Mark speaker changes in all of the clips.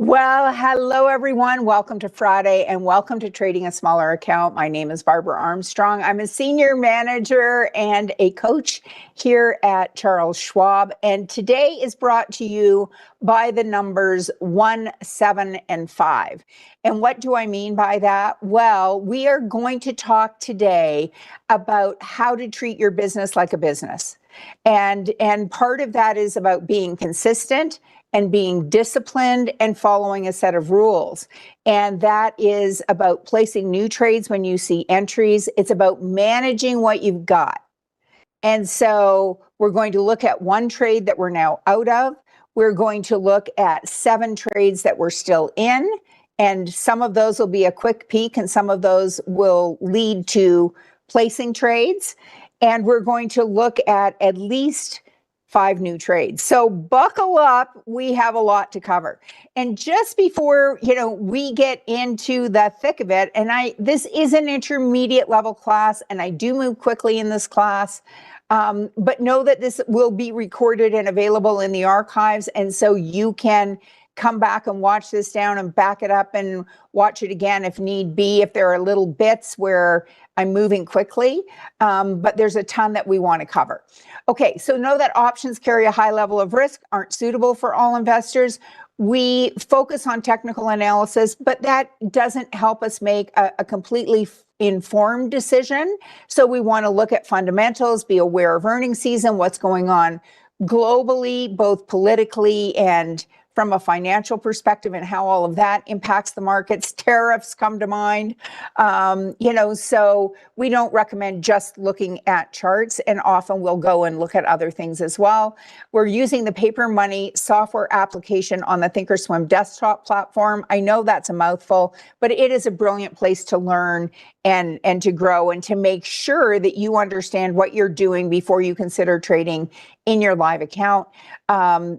Speaker 1: Well, hello everyone. Welcome to Friday and welcome to Trading a Smaller Account. My name is Barbara Armstrong. I'm a senior manager and a coach here at Charles Schwab. And today is brought to you by the numbers 1, 7, and 5. And what do I mean by that? Well, we are going to talk today about how to treat your business like a business. And part of that is about being consistent and being disciplined and following a set of rules. And that is about placing new trades when you see entries. It's about managing what you've got. And so we're going to look at one trade that we're now out of. We're going to look at 7 trades that we're still in. And some of those will be a quick peek and some of those will lead to placing trades. And we're going to look at least 5 new trades. So buckle up, we have a lot to cover. And just before, we get into the thick of it, and this is an intermediate level class, and I do move quickly in this class, but know that this will be recorded and available in the archives, and so you can come back and watch this down and back it up and watch it again if need be, if there are little bits where I'm moving quickly, but there's a ton that we want to cover. Okay, so know that options carry a high level of risk, aren't suitable for all investors. We focus on technical analysis, but that doesn't help us make a completely informed decision. So we want to look at fundamentals, be aware of earnings season, what's going on globally, both politically and from a financial perspective and how all of that impacts the markets. Tariffs come to mind, so we don't recommend just looking at charts, and often we'll go and look at other things as well. We're using the Paper Money software application on the Thinkorswim desktop platform. I know that's a mouthful, but it is a brilliant place to learn and to grow and to make sure that you understand what you're doing before you consider trading in your live account.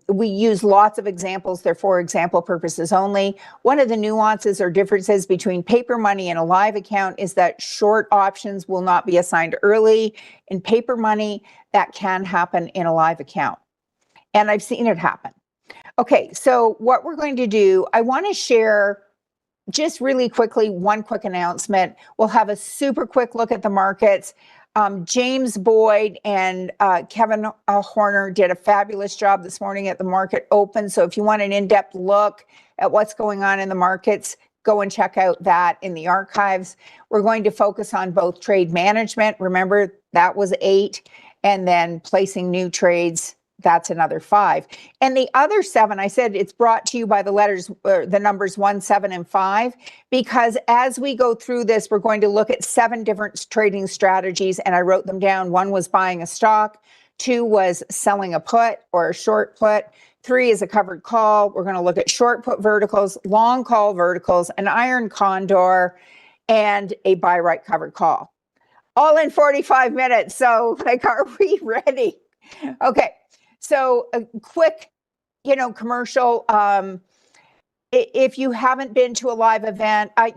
Speaker 1: We use lots of examples. They're for example purposes only. One of the nuances or differences between Paper Money and a live account is that short options will not be assigned early. In Paper Money, that can happen in a live account. And I've seen it happen. Okay, so what we're going to do, I want to share just really quickly, one quick announcement. We'll have a super quick look at the markets. James Boyd and Kevin Horner did a fabulous job this morning at the market open. So if you want an in-depth look at what's going on in the markets, go and check out that in the archives. We're going to focus on both trade management. Remember, that was 8. And then placing new trades, that's another 5. And the other 7, I said it's brought to you by the numbers 1, 7, and 5, because as we go through this, we're going to look at 7 different trading strategies, and I wrote them down. 1 was buying a stock, 2 was selling a put or a short put, 3 is a covered call. We're going to look at short put verticals, long call verticals, an iron condor, and a buy right covered call. All in 45 minutes. So are we ready? Okay. So a quick, commercial. If you haven't been to a live event, I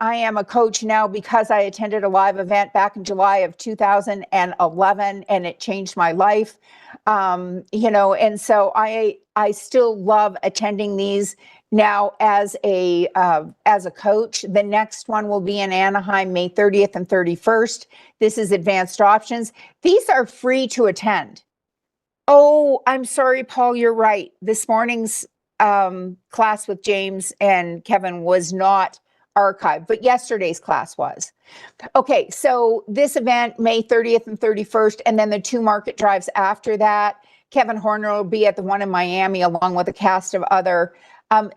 Speaker 1: am a coach now because I attended a live event back in July of 2011, and it changed my life. And so I still love attending these now as a coach. The next one will be in Anaheim, May 30th and 31st. This is Advanced Options. These are free to attend. Oh, I'm sorry, Paul, you're right. This morning's class with James and Kevin was not archived, but yesterday's class was. Okay, so this event, May 30th and 31st, and then the 2 market drives after that. Kevin Horner will be at the one in Miami along with a cast of other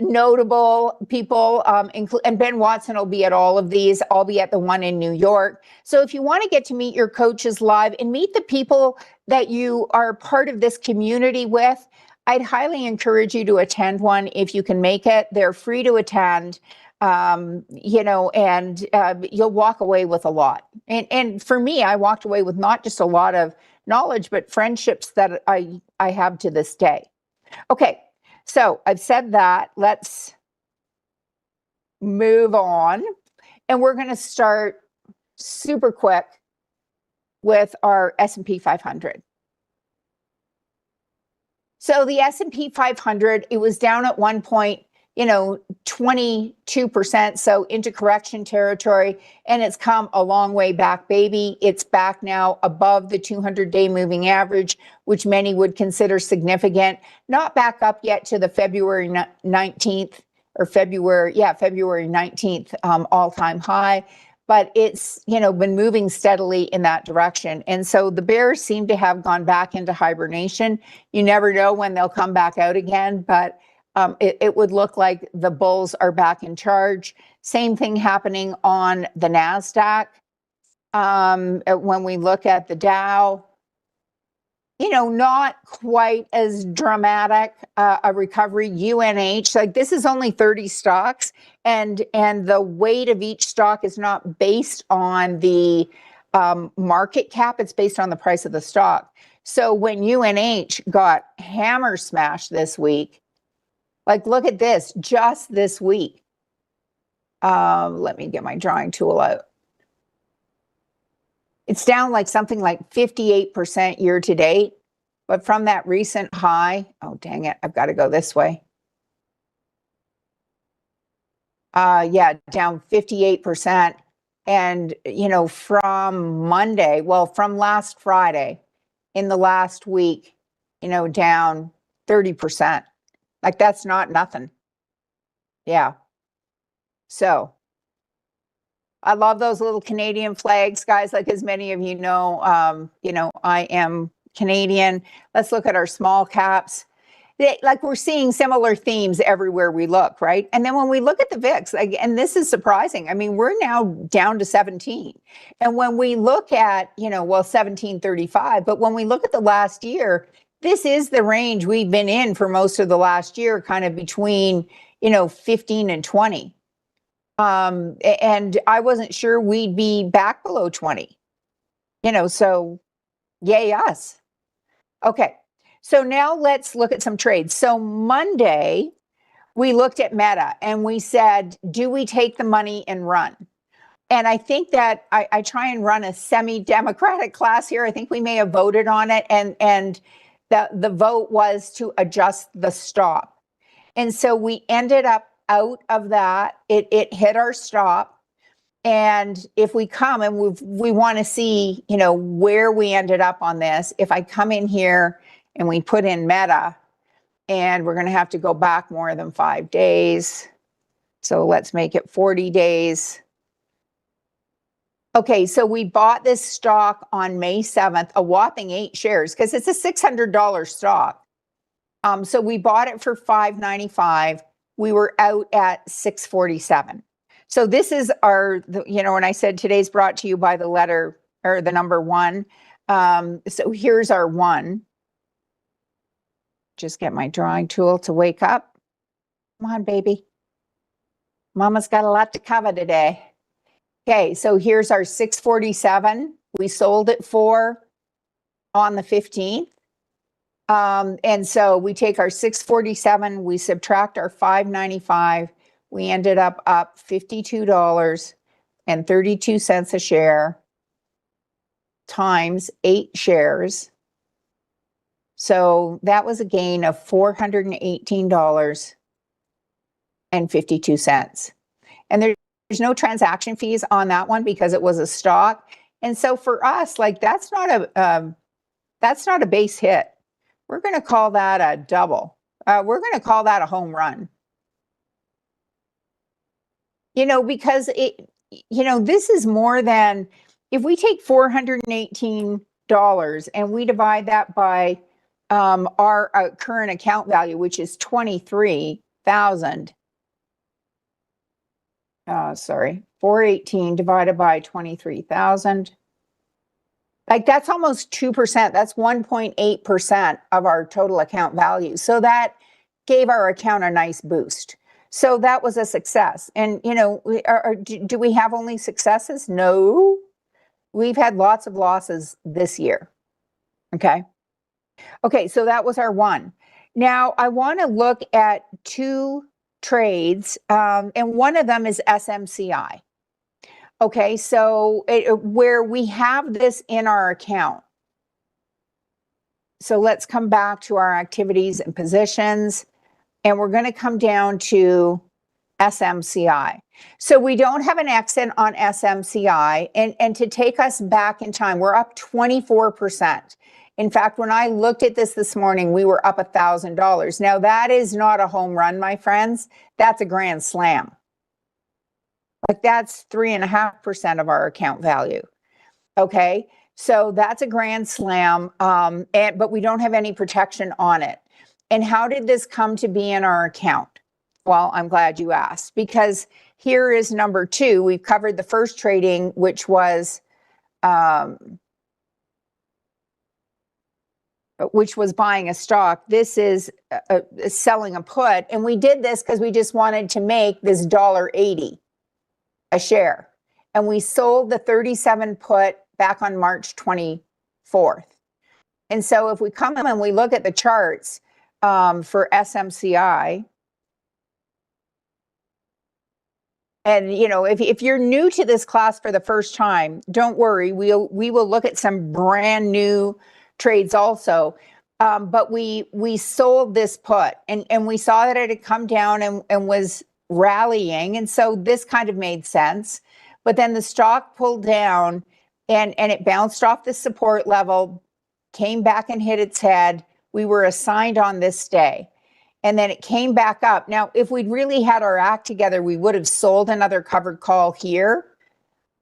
Speaker 1: notable people, and Ben Watson will be at all of these. I'll be at the one in New York. So if you want to get to meet your coaches live and meet the people that you are part of this community with, I'd highly encourage you to attend one if you can make it. They're free to attend, and you'll walk away with a lot. And for me, I walked away with not just a lot of knowledge, but friendships that I have to this day. Okay. So I've said that. Let's move on. And we're going to start super quick with our S&P 500. So the S&P 500, it was down at one point 22%, so into correction territory, and it's come a long way back, baby. It's back now above the 200-day moving average, which many would consider significant. Not back up yet to the February 19th or February 19th all-time high, but it's, been moving steadily in that direction. And so the bears seem to have gone back into hibernation. You never know when they'll come back out again, but it would look like the bulls are back in charge. Same thing happening on the NASDAQ. When we look at the Dow, not quite as dramatic a recovery. UNH, like this is only 30 stocks, and the weight of each stock is not based on the market cap, it's based on the price of the stock. So when UNH got hammer smashed this week, like, look at this, just this week. Let me get my drawing tool out. It's down like something like 58% year to date. But from that recent high, oh, dang it, I've got to go this way. Down 58%. And, from Monday, from last Friday, in the last week, down 30%. Like, that's not nothing. Yeah. So I love those little Canadian flags, guys. Like, as many of you know, I am Canadian. Let's look at our small caps. We're seeing similar themes everywhere we look, right? And then when we look at the VIX, and this is surprising. I mean, we're now down to 17. And when we look at, 1735, but when we look at the last year, this is the range we've been in for most of the last year, kind of between, 15 and 20. And I wasn't sure we'd be back below 20, so yay us. Okay, so now let's look at some trades. So Monday, we looked at Meta and we said, do we take the money and run? And I think that I try and run a semi-democratic class here. I think we may have voted on it, and the vote was to adjust the stop. And so we ended up out of that. It hit our stop. And if we come and we want to see, where we ended up on this, if I come in here and we put in Meta, and we're going to have to go back more than 5 days. So let's make it 40 days. Okay, so we bought this stock on May 7th, a whopping 8 shares, because it's a $600 stock. So we bought it for $5.95. We were out at $6.47. So this is our, when I said today's brought to you by the letter or the number 1. So here's our 1. Just get my drawing tool to wake up. Come on, baby. Mama's got a lot to cover today. Okay, so here's our 647. We sold it for on the 15th. And so we take our 647, we subtract our 595. We ended up $52.32 a share times 8 shares. So that was a gain of $418.52. And there's no transaction fees on that one because it was a stock. And so for us, like that's not a base hit. We're going to call that a double. We're going to call that a home run. Because this is more than, if we take $418 and we divide that by our current account value, which is 23,000. 418 divided by 23,000. Like that's almost 2%. That's 1.8% of our total account value. So that gave our account a nice boost. So that was a success. And, do we have only successes? No, we've had lots of losses this year. Okay. Okay. So that was our 1. Now I want to look at 2 trades, and one of them is SMCI. Okay, so where we have this in our account. So let's come back to our activities and positions. and we're going to come down to SMCI. So we don't have an exit on SMCI, and to take us back in time, we're up 24%. In fact, when I looked at this morning, we were up $1,000. Now that is not a home run, my friends. That's a grand slam. Like that's 3.5% of our account value. Okay, so that's a grand slam, but we don't have any protection on it. And how did this come to be in our account? Well, I'm glad you asked, because here is number two. We've covered the first trading, which was buying a stock. This is selling a put. And we did this because we just wanted to make this $1.80 a share. And we sold the 37 put back on March 24th. And so if we come in and we look at the charts for SMCI, and you know, if you're new to this class for the first time, don't worry, we will look at some brand new trades also. But we sold this put, and we saw that it had come down and was rallying, and so this kind of made sense. But then the stock pulled down, and it bounced off the support level, came back and hit its head. We were assigned on this day, and then it came back up. Now, if we'd really had our act together, we would have sold another covered call here,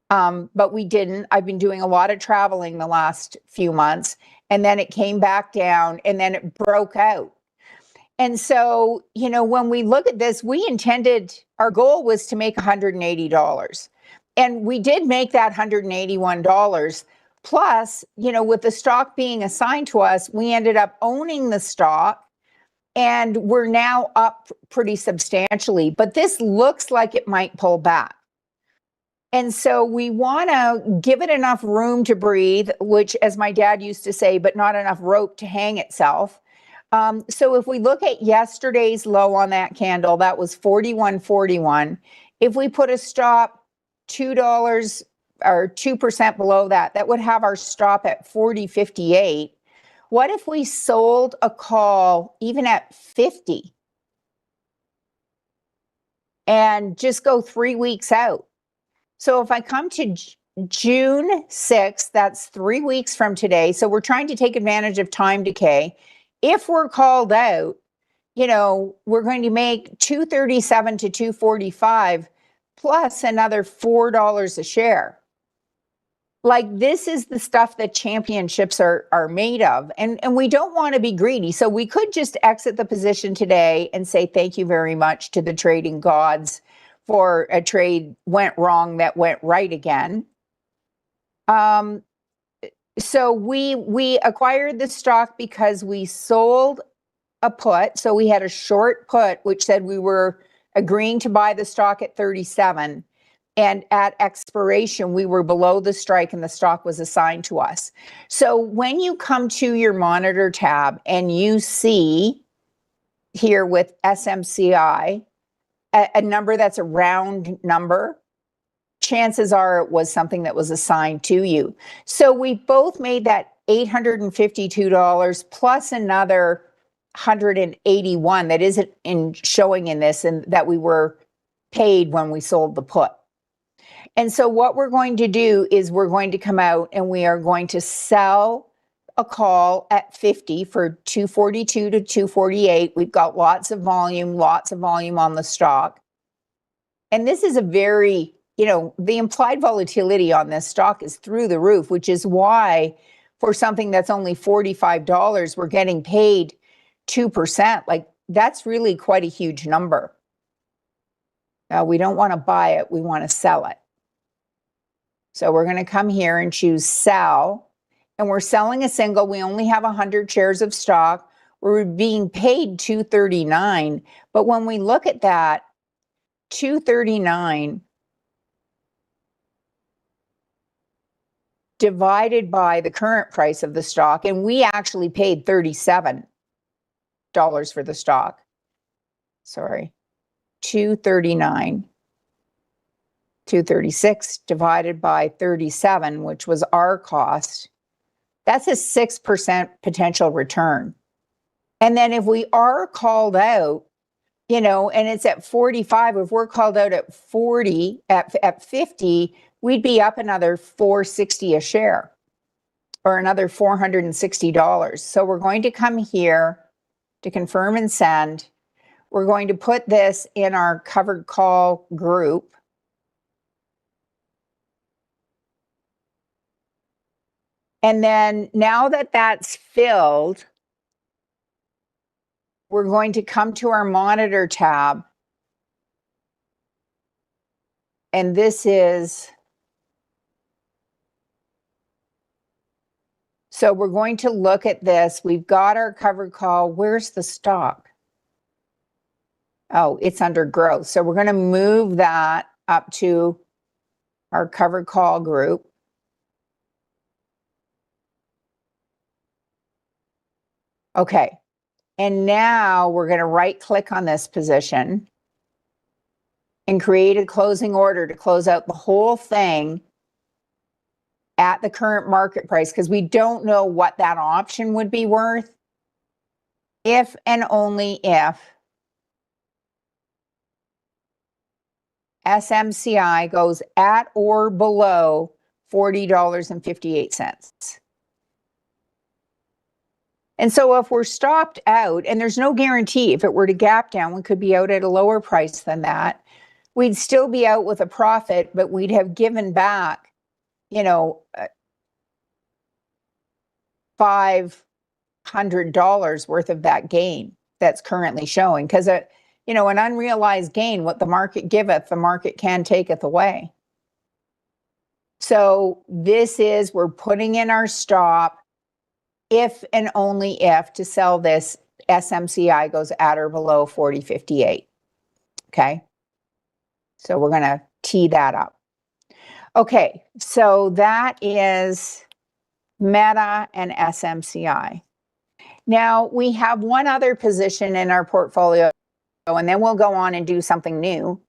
Speaker 1: but we didn't. I've been doing a lot of traveling the last few months, and then it came back down, and then it broke out. And so, you know, when we look at this, our goal was to make $180. And we did make that $181. Plus, you know, with the stock being assigned to us, we ended up owning the stock, and we're now up pretty substantially. But this looks like it might pull back. And so we want to give it enough room to breathe, which, as my dad used to say, but not enough rope to hang itself. So if we look at yesterday's low on that candle, that was 41.41. If we put a stop $2 or 2% below that, that would have our stop at 40.58. What if we sold a call even at 50 and just go 3 weeks out? So if I come to June 6th, that's 3 weeks from today. So we're trying to take advantage of time decay. If we're called out, you know, we're going to make 237 to 245 plus another $4 a share. Like, this is the stuff that championships are made of. And we don't want to be greedy. So we could just exit the position today and say thank you very much to the trading gods for a trade went wrong that went right again. So we acquired the stock because we sold a put. So we had a short put, which said we were agreeing to buy the stock at 37. And at expiration, we were below the strike and the stock was assigned to us. So when you come to your monitor tab and you see here with SMCI, a number that's a round number, chances are it was something that was assigned to you. So we both made that $852 plus another $181 that isn't showing in this, and that we were paid when we sold the put. And so what we're going to do is we're going to come out and we are going to sell a call at 50 for 242 to 248. We've got lots of volume on the stock. And this is a very, you know, the implied volatility on this stock is through the roof, which is why for something that's only $45, we're getting paid 2%. Like, that's really quite a huge number. We don't want to buy it, we want to sell it. So we're going to come here and choose sell, and we're selling a single. We only have 100 shares of stock. We're being paid $239. But when we look at that, $239 divided by the current price of the stock, and we actually paid $37 for the stock. Sorry, 239. 236 divided by 37, which was our cost, that's a 6% potential return. And then if we are called out, and it's at 45. If we're called out at 40, at 50, we'd be up another $460 a share or another $460. So we're going to come here to confirm and send. We're going to put this in our covered call group. And then now that that's filled, we're going to come to our monitor tab. And this is, so we're going to look at this. We've got our covered call. Where's the stock? Oh, it's under growth. So we're going to move that up to our covered call group. Okay. And now we're going to right click on this position and create a closing order to close out the whole thing at the current market price, because we don't know what that option would be worth if and only if SMCI goes at or below $40.58. And so if we're stopped out, and there's no guarantee, if it were to gap down, we could be out at a lower price than that. We'd still be out with a profit, but we'd have given back, $500 worth of that gain that's currently showing. Because, an unrealized gain, what the market giveth, the market can taketh away. So this is, we're putting in our stop if and only if to sell this SMCI goes at or below 40.58. Okay. So we're going to tee that up. Okay. So that is Meta and SMCI. Now we have one other position in our portfolio, and then we'll go on and do something new,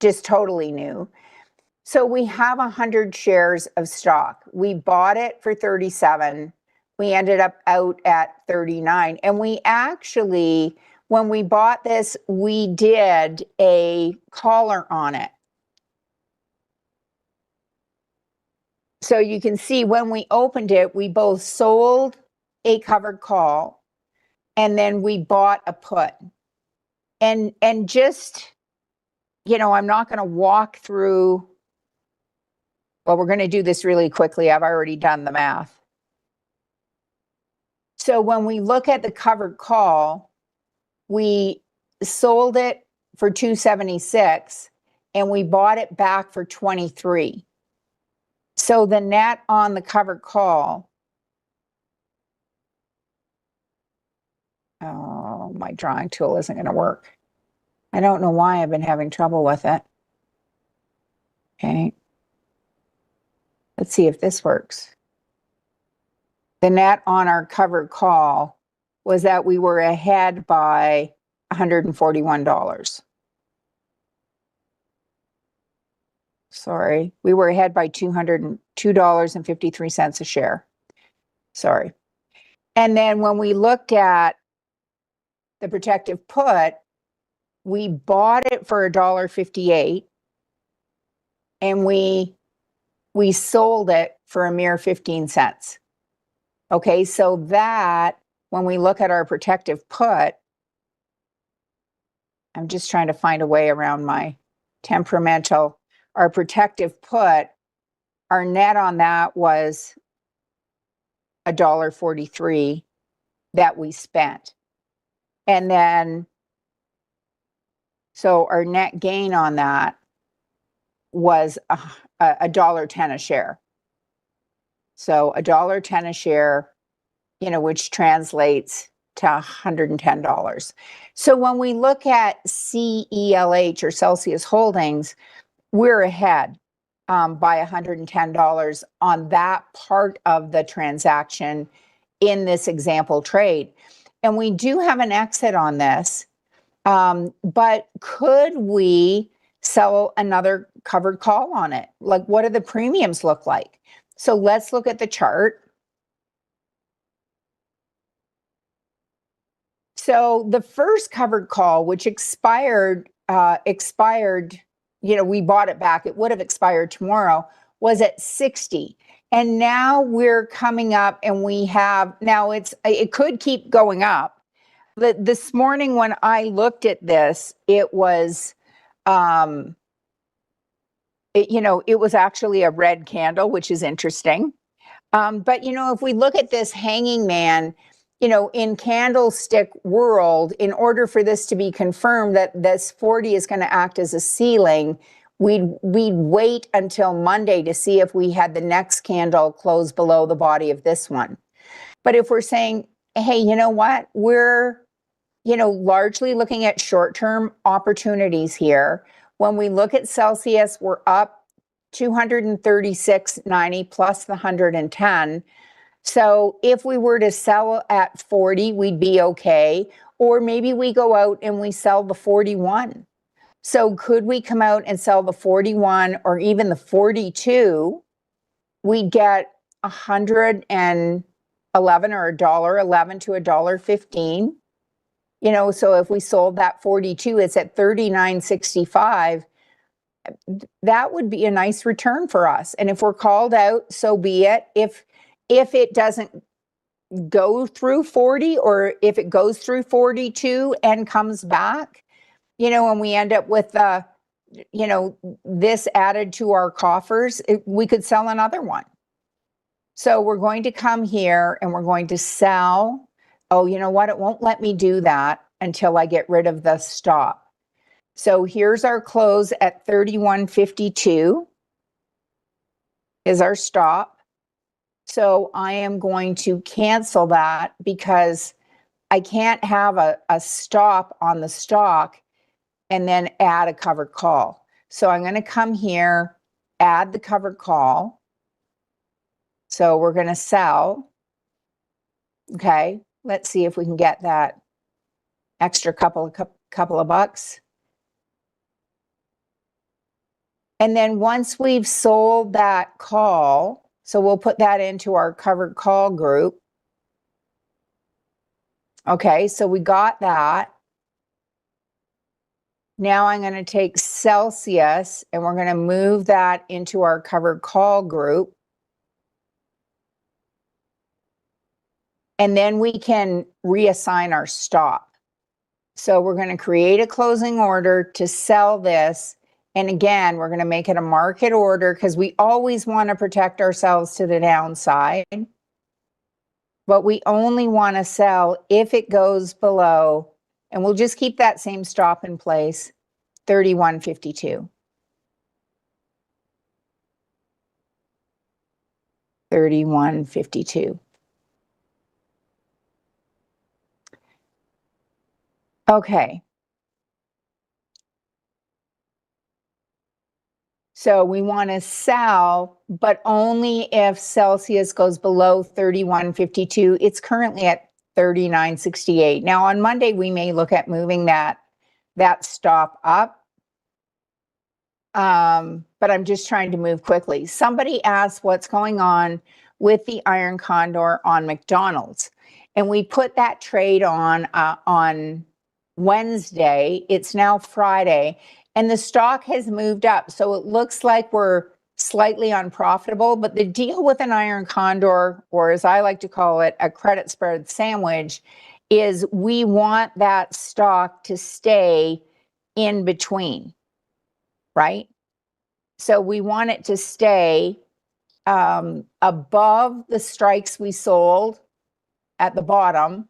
Speaker 1: just totally new. So we have 100 shares of stock. We bought it for 37. We ended up out at 39. And we actually, when we bought this, we did a collar on it. So you can see when we opened it, we both sold a covered call and then we bought a put. And just, I'm not going to walk through, well, we're going to do this really quickly. I've already done the math. So when we look at the covered call, we sold it for $276 and we bought it back for $23. So the net on the covered call, oh, my drawing tool isn't going to work. I don't know why I've been having trouble with it. Okay. Let's see if this works. The net on our covered call was that we were ahead by $141. Sorry, we were ahead by $202.53 a share. Sorry. And then when we looked at the protective put, we bought it for $1.58 and we sold it for a mere 15 cents. Okay, so that, when we look at our protective put, I'm just trying to find a way around my temperamental. Our protective put, our net on that was $1.43 that we spent. And then, so our net gain on that was $1.10 a share. So $1.10 a share, which translates to $110. So when we look at CELH or Celsius Holdings, we're ahead by $110 on that part of the transaction in this example trade. And we do have an exit on this, but could we sell another covered call on it? Like, what do the premiums look like? So let's look at the chart. So the first covered call, which expired, we bought it back. It would have expired tomorrow, was at 60. And now we're coming up and we have, now it could keep going up. But this morning when I looked at this, it was, it was actually a red candle, which is interesting. But if we look at this hanging man, in candlestick world, in order for this to be confirmed that this 40 is going to act as a ceiling, we'd wait until Monday to see if we had the next candle close below the body of this one. But if we're saying, hey, you know what, we're, largely looking at short-term opportunities here. When we look at Celsius, we're up 236.90 plus the 110. So if we were to sell at 40, we'd be okay. Or maybe we go out and we sell the 41. So could we come out and sell the 41 or even the 42? We'd get 111 or $1.11 to $1.15. So if we sold that 42, it's at $39.65. That would be a nice return for us. And if we're called out, so be it. If it doesn't go through 40, or if it goes through 42 and comes back, and we end up with this added to our coffers, we could sell another one. So we're going to come here and we're going to sell. Oh, you know what? It won't let me do that until I get rid of the stop. So here's our close at 31.52 is our stop. So I am going to cancel that because I can't have a stop on the stock and then add a covered call. So I'm going to come here, add the covered call. So we're going to sell. Okay, let's see if we can get that extra couple of bucks. And then once we've sold that call, so we'll put that into our covered call group. Okay, so we got that. Now I'm going to take Celsius and we're going to move that into our covered call group. And then we can reassign our stop. So we're going to create a closing order to sell this. And again, we're going to make it a market order because we always want to protect ourselves to the downside. But we only want to sell if it goes below, and we'll just keep that same stop in place, 31.52. 31.52. Okay. So we want to sell, but only if Celsius goes below 31.52. It's currently at 39.68. Now on Monday, we may look at moving that stop up. But I'm just trying to move quickly. Somebody asked what's going on with the iron condor on McDonald's. And we put that trade on Wednesday. It's now Friday. And the stock has moved up. So it looks like we're slightly unprofitable. But the deal with an iron condor, or as I like to call it, a credit spread sandwich, is we want that stock to stay in between, right? So we want it to stay above the strikes we sold at the bottom.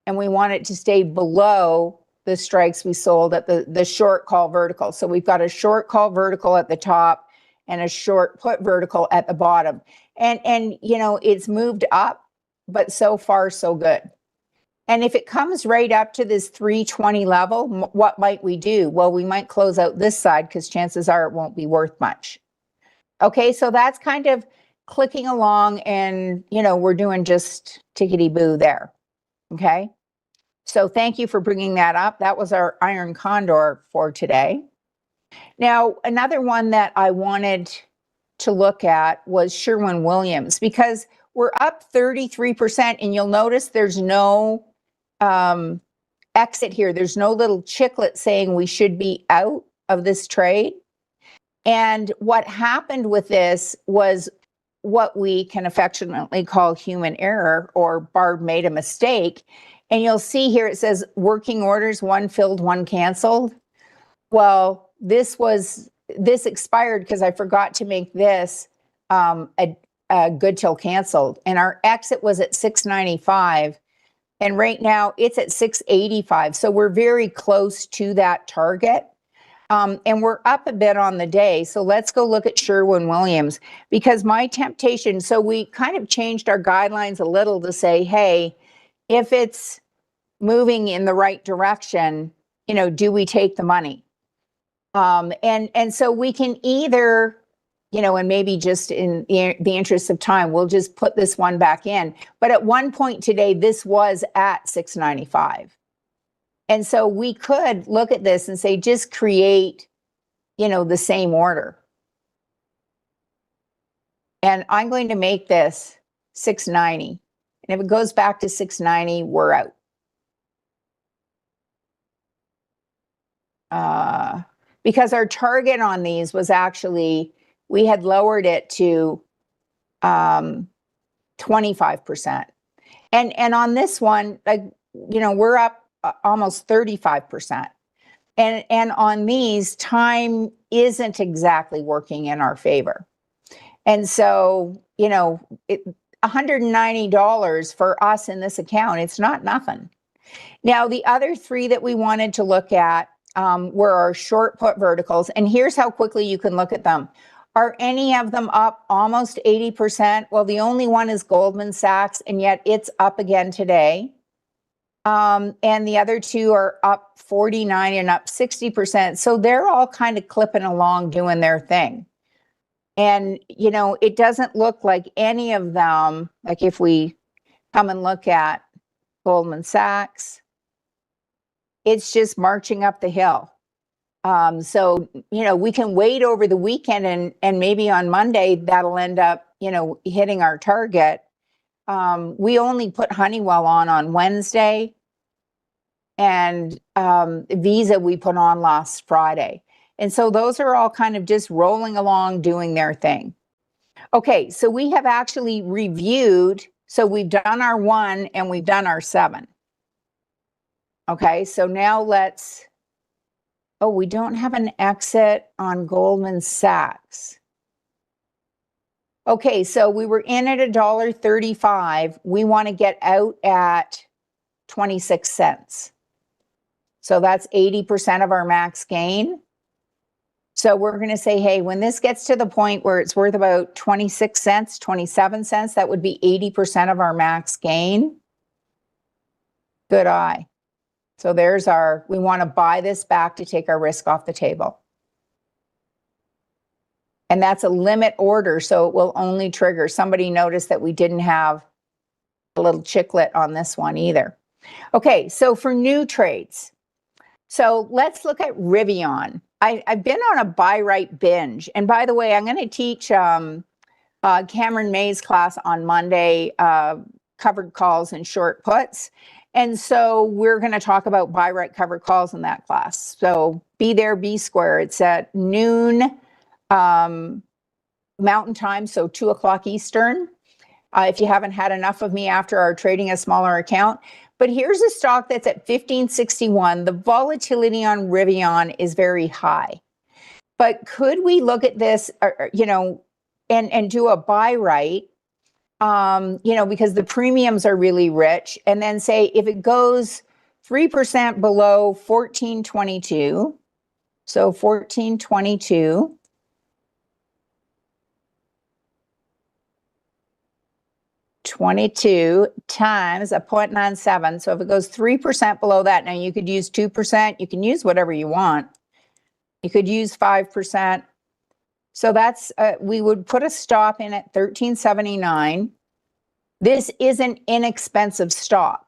Speaker 1: And we want it to stay below the strikes we sold at the short call vertical. So we've got a short call vertical at the top and a short put vertical at the bottom. And it's moved up, but so far so good. And if it comes right up to this 320 level, what might we do? Well, we might close out this side because chances are it won't be worth much. Okay, so that's kind of clicking along and, we're doing just tickety-boo there. Okay. So thank you for bringing that up. That was our iron condor for today. Now, another one that I wanted to look at was Sherwin-Williams, because we're up 33%, and you'll notice there's no exit here. There's no little chiclet saying we should be out of this trade. And what happened with this was what we can affectionately call human error, or Barb made a mistake. And you'll see here it says working orders, one filled, one canceled. Well, this expired because I forgot to make this a good till canceled. And our exit was at 695. And right now it's at 685. So we're very close to that target. And we're up a bit on the day. So let's go look at Sherwin-Williams, because my temptation, so we kind of changed our guidelines a little to say, hey, if it's moving in the right direction, do we take the money? And so we can either, and maybe just in the interest of time, we'll just put this one back in. But at one point today, this was at 695. And so we could look at this and say, just create, the same order. And I'm going to make this 690. And if it goes back to 690, we're out. Because our target on these was actually, we had lowered it to 25%. And on this one, we're up almost 35%. And on these, time isn't exactly working in our favor. And so, $190 for us in this account, it's not nothing. Now, the other three that we wanted to look at were our short put verticals. And here's how quickly you can look at them. Are any of them up almost 80%? Well, the only one is Goldman Sachs, and yet it's up again today. And the other two are up 49 and up 60%. So they're all kind of clipping along doing their thing. And, it doesn't look like any of them, like if we come and look at Goldman Sachs, it's just marching up the hill. So, we can wait over the weekend and maybe on Monday that'll end up, hitting our target. We only put Honeywell on Wednesday, and Visa we put on last Friday. And so those are all kind of just rolling along, doing their thing. Okay, so we have actually reviewed, so we've done our 1 and we've done our 7. Okay, so now we don't have an exit on Goldman Sachs. Okay, so we were in at $1.35. We want to get out at 26 cents. So that's 80% of our max gain. So we're going to say, hey, when this gets to the point where it's worth about 26 cents, 27 cents, that would be 80% of our max gain. Good eye. So there's we want to buy this back to take our risk off the table. And that's a limit order, so it will only trigger. Somebody noticed that we didn't have a little chiclet on this one either. Okay, so for new trades. So let's look at Rivian. I've been on a buy right binge. And by the way, I'm going to teach Cameron May's class on Monday, covered calls and short puts. And so we're going to talk about buy right covered calls in that class. So be there, be square. It's at noon Mountain Time, so 2 o'clock Eastern. If you haven't had enough of me after our trading a smaller account. But here's a stock that's at 1561. The volatility on Rivian is very high. But could we look at this, and do a buy right, because the premiums are really rich, and then say if it goes 3% below 1422, so 1422, times a 0.97. So if it goes 3% below that, now you could use 2%, you can use whatever you want. You could use 5%. So that's, we would put a stop in at 1379. This is an inexpensive stock.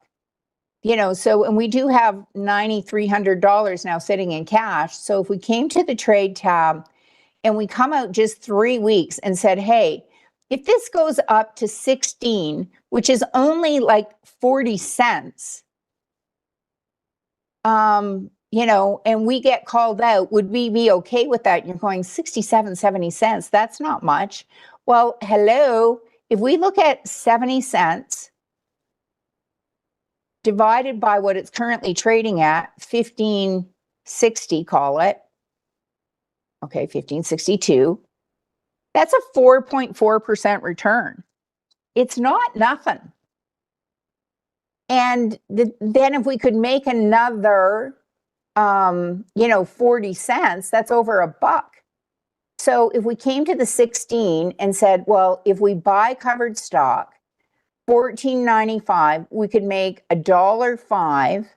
Speaker 1: So, and we do have $9,300 now sitting in cash. So if we came to the trade tab and we come out just 3 weeks and said, hey, if this goes up to 16, which is only like 40 cents, you know, and we get called out, would we be okay with that? You're going 67, 70 cents. That's not much. Well, hello, if we look at 70 cents divided by what it's currently trading at, 1560, call it. Okay, 1562. That's a 4.4% return. It's not nothing. And then if we could make another, you know, 40 cents, that's over $1. So if we came to the 16 and said, well, if we buy covered stock, $14.95, we could make $1.05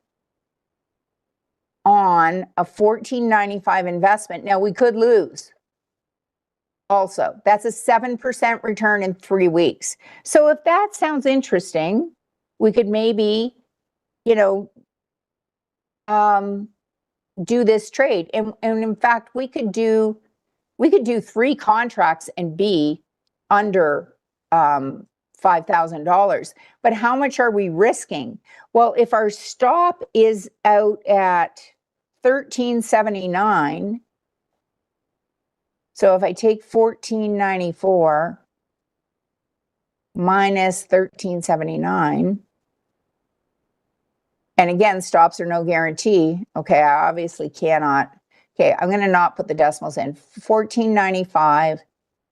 Speaker 1: on a $14.95 investment. Now we could lose. Also, that's a 7% return in 3 weeks. So if that sounds interesting, we could maybe, you know, do this trade. And in fact, we could do 3 contracts and be under $5,000. But how much are we risking? Well, if our stop is out at $13.79, so if I take $14.94 minus $13.79, and again, stops are no guarantee. Okay, I obviously cannot. Okay, I'm going to not put the decimals in. $14.95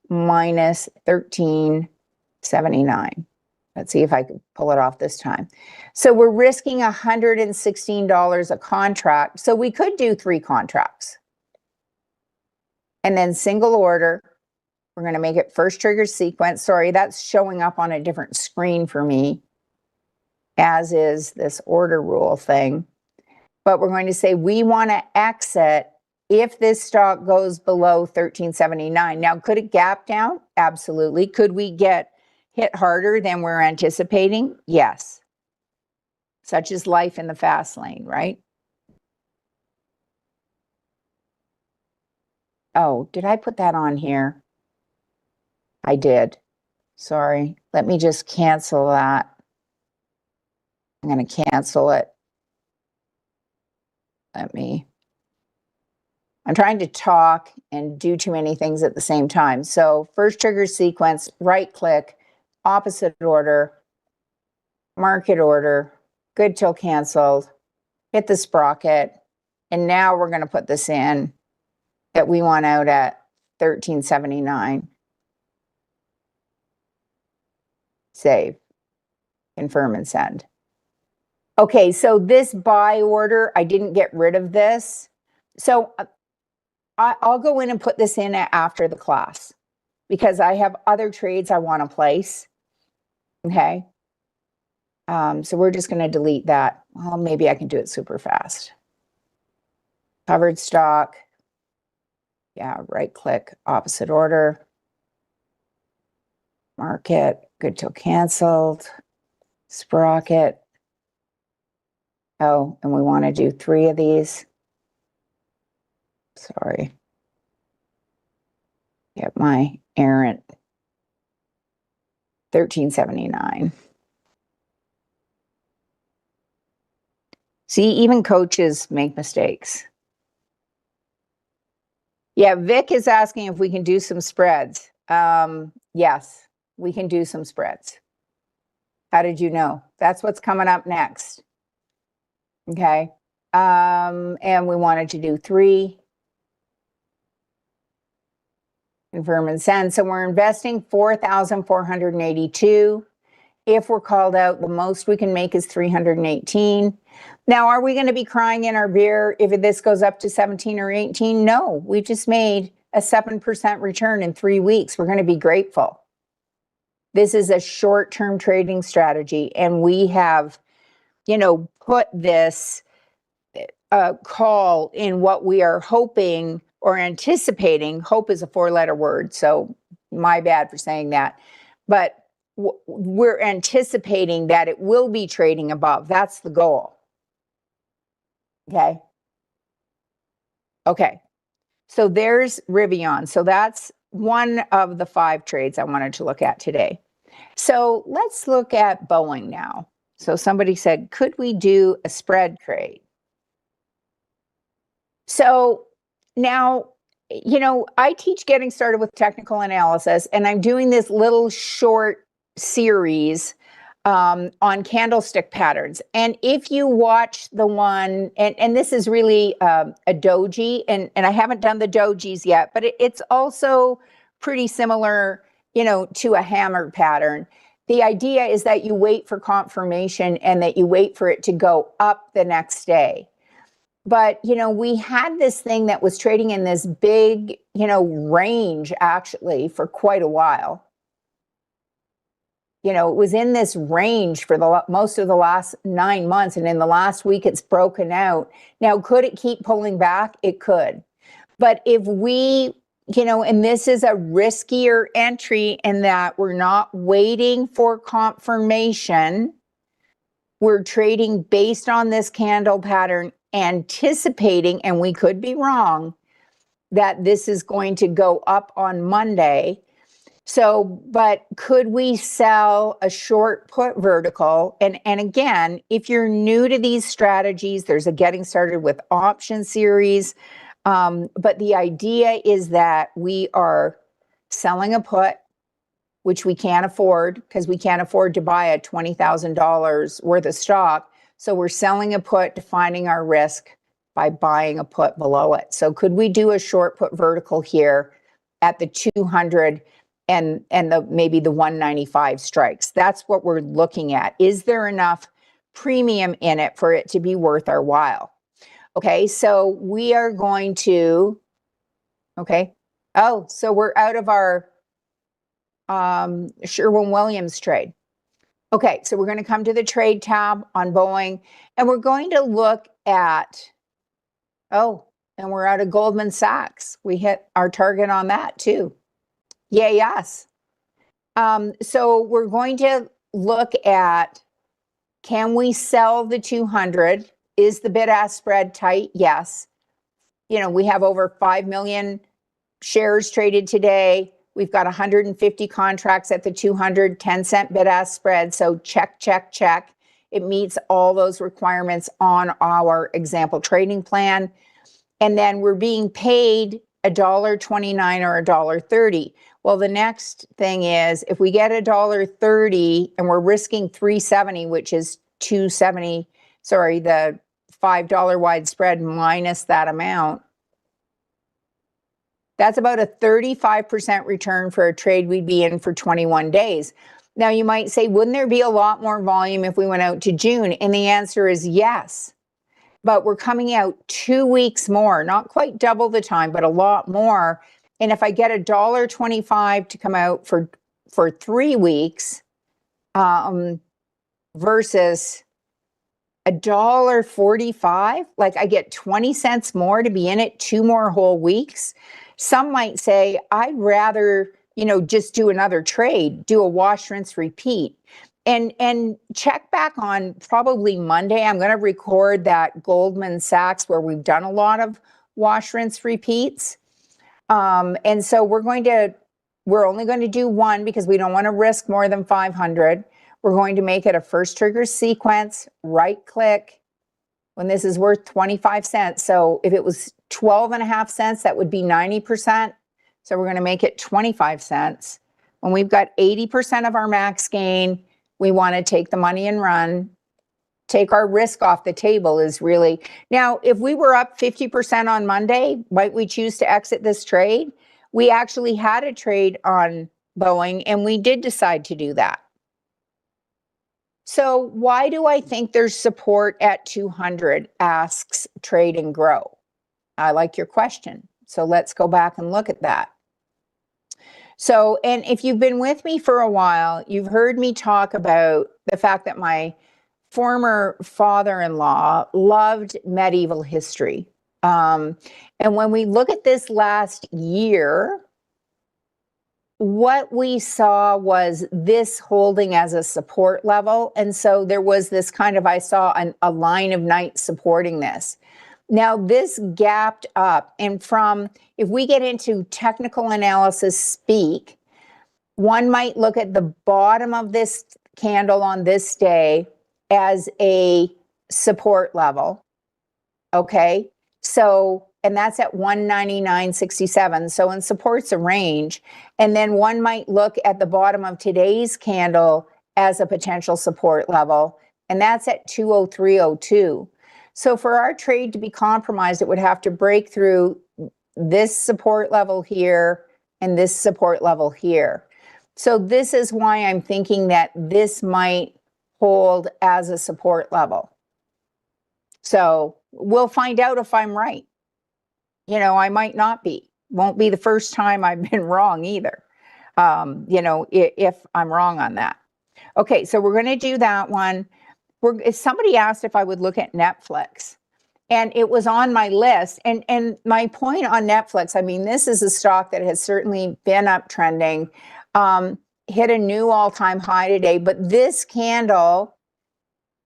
Speaker 1: minus $13.79. Let's see if I can pull it off this time. So we're risking $116 a contract. So we could do 3 contracts. And then single order, we're going to make it first trigger sequence. Sorry, that's showing up on a different screen for me, as is this order rule thing. But we're going to say we want to exit if this stock goes below $13.79. Now, could it gap down? Absolutely. Could we get hit harder than we're anticipating? Yes. Such is life in the fast lane, right? Oh, did I put that on here? I did. Sorry. Let me just cancel that. I'm going to cancel it. I'm trying to talk and do too many things at the same time. So first trigger sequence, right click, opposite order, market order, good till canceled, hit the sprocket. And now we're going to put this in that we want out at $13.79. Save, confirm and send. Okay, so this buy order, I didn't get rid of this. So I'll go in and put this in after the class because I have other trades I want to place. Okay. So we're just going to delete that. Well, maybe I can do it super fast. Covered stock. Yeah, right click, opposite order. Market, good till canceled. Sprocket. Oh, and we want to do 3 of these. Sorry. Get my errant. $13.79. See, even coaches make mistakes. Yeah, Vic is asking if we can do some spreads. Yes, we can do some spreads. How did you know? That's what's coming up next. Okay. And we wanted to do 3. Confirm and send. So we're investing $4,482. If we're called out, the most we can make is $318. Now, are we going to be crying in our beer if this goes up to 17 or 18? No, we just made a 7% return in 3 weeks. We're going to be grateful. This is a short-term trading strategy, and we have, you know, put this call in what we are hoping or anticipating. Hope is a 4-letter word, so my bad for saying that. But we're anticipating that it will be trading above. That's the goal. Okay. Okay. So there's Rivian. So that's one of the 5 trades I wanted to look at today. So let's look at Boeing now. So somebody said, could we do a spread trade? So now, I teach getting started with technical analysis, and I'm doing this little short series on candlestick patterns. And if you watch the one, and this is really a doji, and I haven't done the dojis yet, but it's also pretty similar, to a hammered pattern. The idea is that you wait for confirmation and that you wait for it to go up the next day. But, we had this thing that was trading in this big, range actually for quite a while. It was in this range for most of the last 9 months. And in the last week, it's broken out. Now, could it keep pulling back? It could. But if we, and this is a riskier entry in that we're not waiting for confirmation. We're trading based on this candle pattern, anticipating, and we could be wrong, that this is going to go up on Monday. So, but could we sell a short put vertical? And again, if you're new to these strategies, there's a getting started with option series. But the idea is that we are selling a put, which we can't afford because we can't afford to buy a $20,000 worth of stock. So we're selling a put, defining our risk by buying a put below it. So could we do a short put vertical here at the 200 and maybe the 195 strikes? That's what we're looking at. Is there enough premium in it for it to be worth our while? Okay, so we are going to, so we're out of our Sherwin-Williams trade. Okay, so we're going to come to the trade tab on Boeing, and we're going to look at, and we're out of Goldman Sachs. We hit our target on that too. Yay, yes. So we're going to look at, can we sell the 200? Is the bid-ask spread tight? Yes. We have over 5 million shares traded today. We've got 150 contracts at the 200, 10-cent bid-ask spread. So check, check, check. It meets all those requirements on our example trading plan. And then we're being paid $1.29 or $1.30. Well, the next thing is, if we get $1.30 and we're risking 370, which is 270, the $5 wide spread minus that amount, that's about a 35% return for a trade we'd be in for 21 days. Now, you might say, wouldn't there be a lot more volume if we went out to June? And the answer is yes. But we're coming out 2 weeks more, not quite double the time, but a lot more. And if I get $1.25 to come out for 3 weeks versus $1.45, like I get 20 cents more to be in it 2 more whole weeks. Some might say, I'd rather, just do another trade, do a wash, rinse, repeat. And check back on probably Monday. I'm going to record that Goldman Sachs where we've done a lot of wash, rinse, repeats. And so we're only going to do one because we don't want to risk more than 500. We're going to make it a first trigger sequence, right click, when this is worth 25 cents. So if it was 12.5 cents, that would be 90%. So we're going to make it 25 cents. When we've got 80% of our max gain, we want to take the money and run. Take our risk off the table is really. Now, if we were up 50% on Monday, might we choose to exit this trade? We actually had a trade on Boeing, and we did decide to do that. So why do I think there's support at 200, asks Trade and Grow? I like your question. So let's go back and look at that. So, and if you've been with me for a while, you've heard me talk about the fact that my former father-in-law loved medieval history. And when we look at this last year, what we saw was this holding as a support level. And so there was this kind of, I saw a line of knights supporting this. Now this gapped up, and if we get into technical analysis speak, one might look at the bottom of this candle on this day as a support level. Okay, so and that's at 199.67. So in support's a range. And then one might look at the bottom of today's candle as a potential support level, and that's at 203.02. So for our trade to be compromised, it would have to break through this support level here and this support level here. So this is why I'm thinking that this might hold as a support level. So we'll find out if I'm right. You know, I might not be. Won't be the first time I've been wrong either. You know, if I'm wrong on that. Okay, so we're going to do that one. Somebody asked if I would look at Netflix, and it was on my list. And my point on Netflix, I mean, this is a stock that has certainly been uptrending, hit a new all-time high today. But this candle,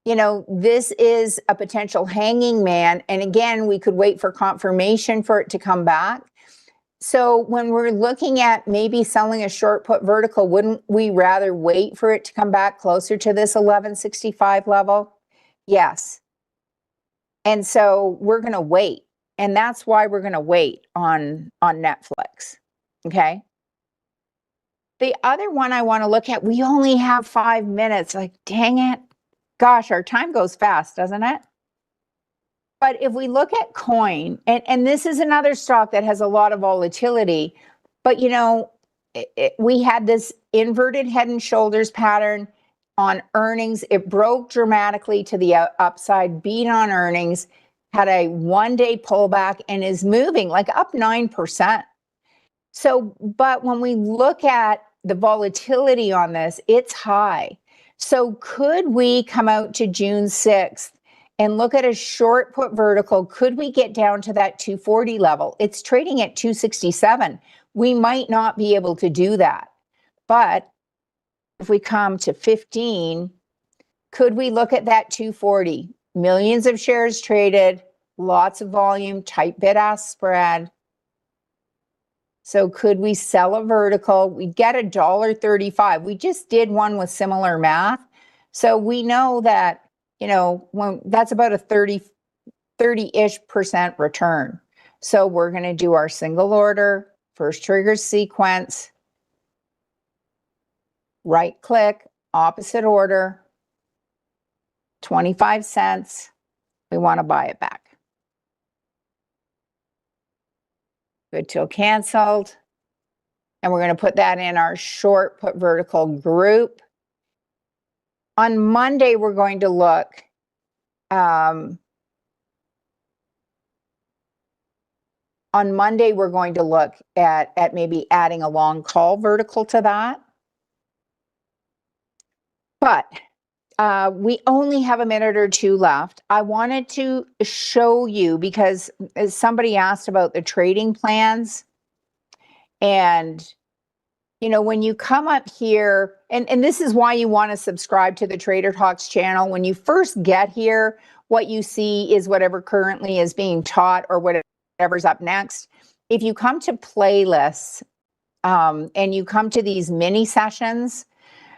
Speaker 1: you know, this is a potential hanging man. And again, we could wait for confirmation for it to come back. So when we're looking at maybe selling a short put vertical, wouldn't we rather wait for it to come back closer to this 1165 level? Yes. And so we're going to wait. And that's why we're going to wait on Netflix. Okay. The other one I want to look at, we only have 5 minutes. Like, dang it. Gosh, our time goes fast, doesn't it? But if we look at coin, and this is another stock that has a lot of volatility, but you know, we had this inverted head and shoulders pattern on earnings. It broke dramatically to the upside, beat on earnings, had a one-day pullback, and is moving like up 9%. So, but when we look at the volatility on this, it's high. So could we come out to June 6th and look at a short put vertical? Could we get down to that 240 level? It's trading at 267. We might not be able to do that. But if we come to 15, could we look at that 240? Millions of shares traded, lots of volume, tight bid-ask spread. So could we sell a vertical? We get $1.35. We just did one with similar math. So we know that, you know, when that's about a 30-ish% return. So we're going to do our single order, first trigger sequence, right click, opposite order, 25 cents. We want to buy it back. Good till canceled. And we're going to put that in our short put vertical group. On Monday, we're going to look on Monday, we're going to look at maybe adding a long call vertical to that. But we only have a minute or two left. I wanted to show you, because somebody asked about the trading plans. And, you know, when you come up here, and this is why you want to subscribe to the Trader Talks channel. When you first get here, what you see is whatever currently is being taught or whatever's up next. If you come to playlists and you come to these mini sessions,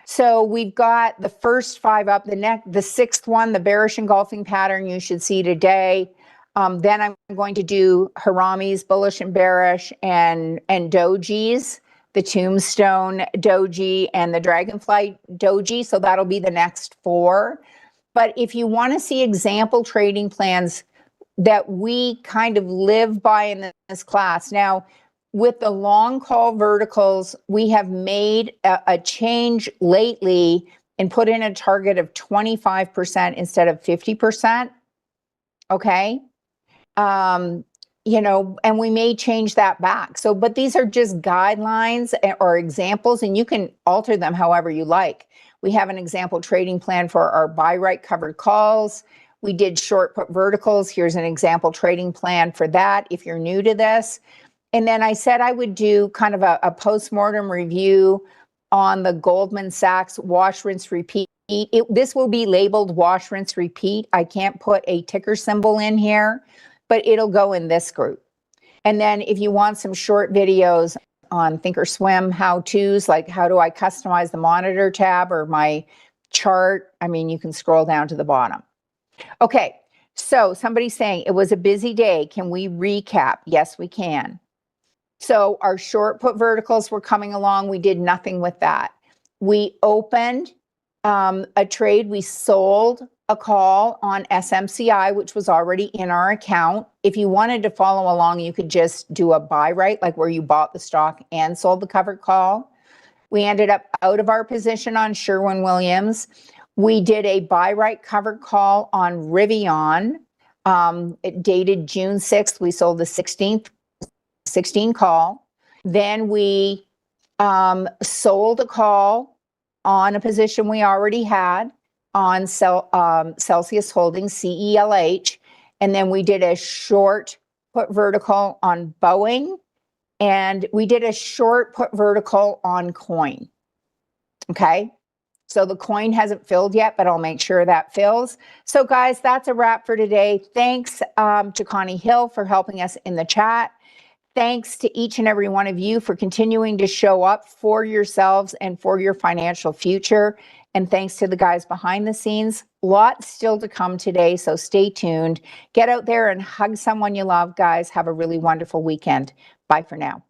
Speaker 1: so we've got the first 5 up, the sixth one, the bearish engulfing pattern you should see today. Then I'm going to do Haramis, bullish and bearish, and dojis, the tombstone doji and the dragonfly doji. So that'll be the next 4. But if you want to see example trading plans that we kind of live by in this class. Now, with the long call verticals, we have made a change lately and put in a target of 25% instead of 50%. Okay. You know, and we may change that back. So, but these are just guidelines or examples, and you can alter them however you like. We have an example trading plan for our buy right covered calls. We did short put verticals. Here's an example trading plan for that if you're new to this. And then I said I would do kind of a post-mortem review on the Goldman Sachs wash, rinse, repeat. This will be labeled wash, rinse, repeat. I can't put a ticker symbol in here, but it'll go in this group. And then if you want some short videos on Thinkorswim how-tos, like how do I customize the monitor tab or my chart, I mean, you can scroll down to the bottom. Okay, So somebody's saying it was a busy day. Can we recap? Yes, we can. So our short put verticals were coming along. We did nothing with that. We opened a trade. We sold a call on SMCI, which was already in our account. If you wanted to follow along, you could just do a buy right, like where you bought the stock and sold the covered call. We ended up out of our position on Sherwin-Williams. We did a buy right covered call on Rivian. It dated June 6th. We sold the 16 call. Then we sold a call on a position we already had on Celsius Holdings, CELH. And then we did a short put vertical on Boeing. And we did a short put vertical on Coin. Okay. So the Coin hasn't filled yet, but I'll make sure that fills. So guys, that's a wrap for today. Thanks to Connie Hill for helping us in the chat. Thanks to each and every one of you for continuing to show up for yourselves and for your financial future. And thanks to the guys behind the scenes. Lots still to come today, so stay tuned. Get out there and hug someone you love, guys. Have a really wonderful weekend. Bye for now.